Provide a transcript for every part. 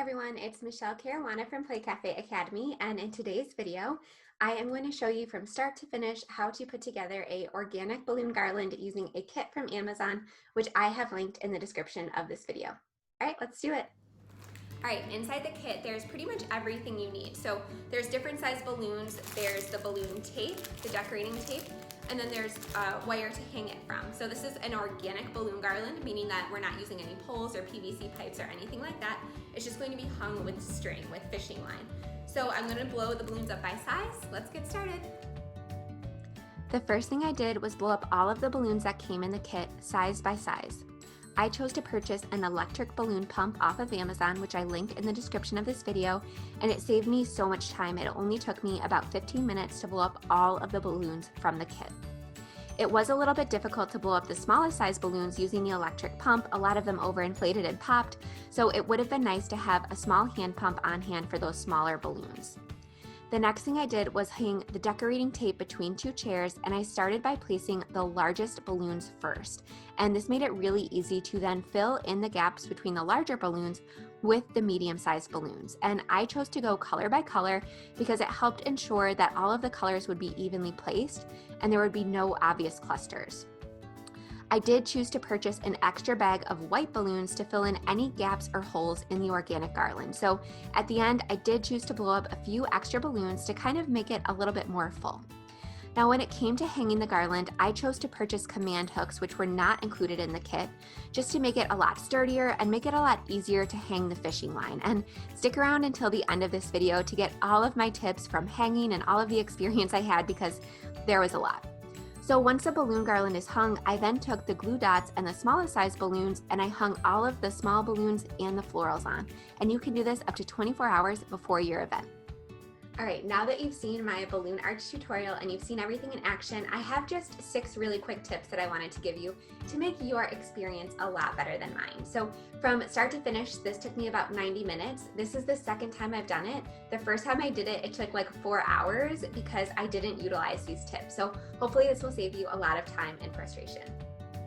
everyone, it's Michelle Caruana from Play Cafe Academy, and in today's video I am going to show you from start to finish how to put together a organic balloon garland using a kit from Amazon, which I have linked in the description of this video. Alright, let's do it. Alright, inside the kit there's pretty much everything you need. So there's different size balloons, there's the balloon tape, the decorating tape, and then there's a wire to hang it from. So this is an organic balloon garland, meaning that we're not using any poles or PVC pipes or anything like that. It's just going to be hung with string, with fishing line. So I'm gonna blow the balloons up by size. Let's get started. The first thing I did was blow up all of the balloons that came in the kit, size by size. I chose to purchase an electric balloon pump off of Amazon, which I link in the description of this video, and it saved me so much time. It only took me about 15 minutes to blow up all of the balloons from the kit. It was a little bit difficult to blow up the smallest size balloons using the electric pump. A lot of them overinflated and popped, so it would have been nice to have a small hand pump on hand for those smaller balloons. The next thing I did was hang the decorating tape between two chairs, and I started by placing the largest balloons first. And this made it really easy to then fill in the gaps between the larger balloons with the medium-sized balloons. And I chose to go color by color because it helped ensure that all of the colors would be evenly placed and there would be no obvious clusters. I did choose to purchase an extra bag of white balloons to fill in any gaps or holes in the organic garland. So at the end, I did choose to blow up a few extra balloons to kind of make it a little bit more full. Now when it came to hanging the garland, I chose to purchase command hooks, which were not included in the kit, just to make it a lot sturdier and make it a lot easier to hang the fishing line. And stick around until the end of this video to get all of my tips from hanging and all of the experience I had, because there was a lot. So once the balloon garland is hung, I then took the glue dots and the smallest size balloons and I hung all of the small balloons and the florals on. And you can do this up to 24 hours before your event. Alright, now that you've seen my balloon arch tutorial and you've seen everything in action, I have just 6 really quick tips that I wanted to give you to make your experience a lot better than mine. So from start to finish, this took me about 90 minutes. This is the second time I've done it. The first time I did it, it took like 4 hours because I didn't utilize these tips. So hopefully this will save you a lot of time and frustration.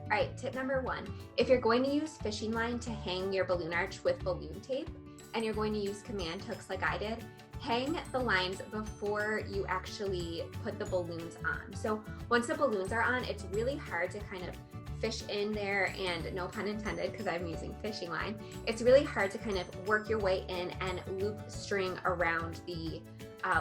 Alright, tip number 1, if you're going to use fishing line to hang your balloon arch with balloon tape, and you're going to use command hooks like I did, hang the lines before you actually put the balloons on. So once the balloons are on, it's really hard to kind of fish in there, and no pun intended because I'm using fishing line, it's really hard to kind of work your way in and loop string around the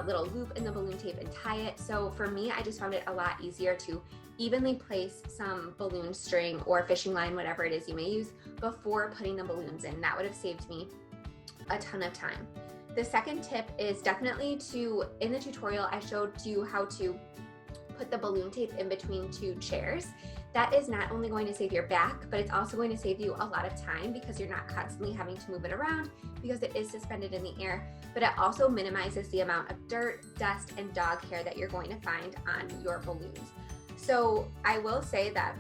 little loop in the balloon tape and tie it. So for me, I just found it a lot easier to evenly place some balloon string or fishing line, whatever it is you may use, before putting the balloons in. That would have saved me a ton of time. The second tip is definitely in the tutorial I showed you how to put the balloon tape in between two chairs. That is not only going to save your back, but it's also going to save you a lot of time because you're not constantly having to move it around because it is suspended in the air, but it also minimizes the amount of dirt, dust, and dog hair that you're going to find on your balloons. So I will say that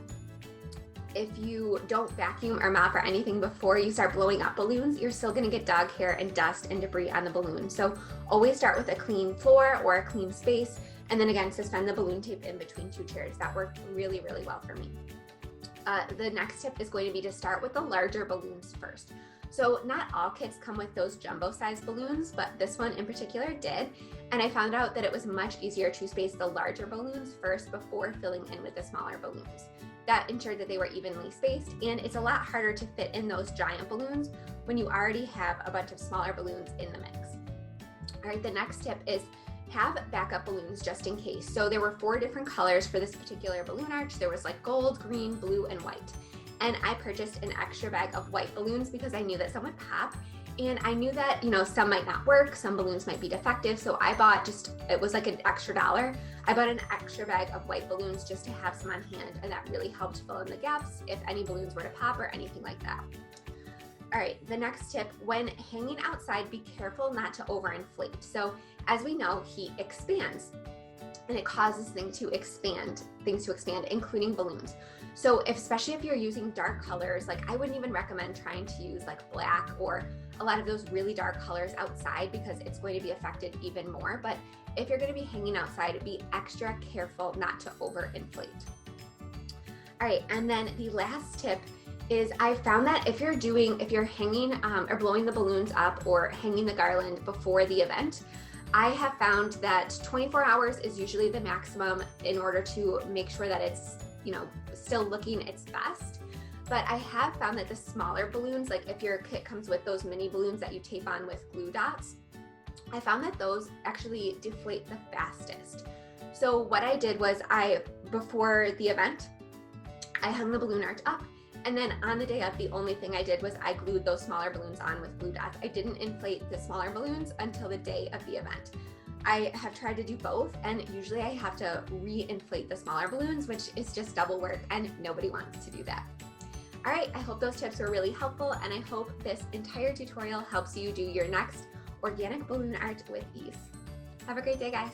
if you don't vacuum or mop or anything before you start blowing up balloons, you're still gonna get dog hair and dust and debris on the balloon. So always start with a clean floor or a clean space, and then again, suspend the balloon tape in between two chairs. That worked really, really well for me. The next tip is going to be to start with the larger balloons first. So not all kits come with those jumbo size balloons, but this one in particular did. And I found out that it was much easier to space the larger balloons first before filling in with the smaller balloons. That ensured that they were evenly spaced, and it's a lot harder to fit in those giant balloons when you already have a bunch of smaller balloons in the mix. All right, the next tip is have backup balloons just in case. So there were 4 different colors for this particular balloon arch. There was like gold, green, blue, and white. And I purchased an extra bag of white balloons because I knew that some would pop. And I knew that, some might not work, some balloons might be defective, so I bought it was like an extra $1. I bought an extra bag of white balloons just to have some on hand, and that really helped fill in the gaps if any balloons were to pop or anything like that. All right, the next tip, when hanging outside, be careful not to overinflate. So as we know, heat expands, and it causes things to expand, including balloons. So especially if you're using dark colors, like I wouldn't even recommend trying to use like black or a lot of those really dark colors outside because it's going to be affected even more. But if you're going to be hanging outside, be extra careful not to overinflate. All right, and then the last tip is I found that if you're hanging or blowing the balloons up or hanging the garland before the event, I have found that 24 hours is usually the maximum in order to make sure that it's, still looking its best. But I have found that the smaller balloons, like if your kit comes with those mini balloons that you tape on with glue dots, I found that those actually deflate the fastest. So what I did was before the event, I hung the balloon arch up, and then on the day of, the only thing I did was I glued those smaller balloons on with glue dots. I didn't inflate the smaller balloons until the day of the event. I have tried to do both, and usually I have to re-inflate the smaller balloons, which is just double work, and nobody wants to do that. All right, I hope those tips were really helpful, and I hope this entire tutorial helps you do your next organic balloon art with ease. Have a great day, guys.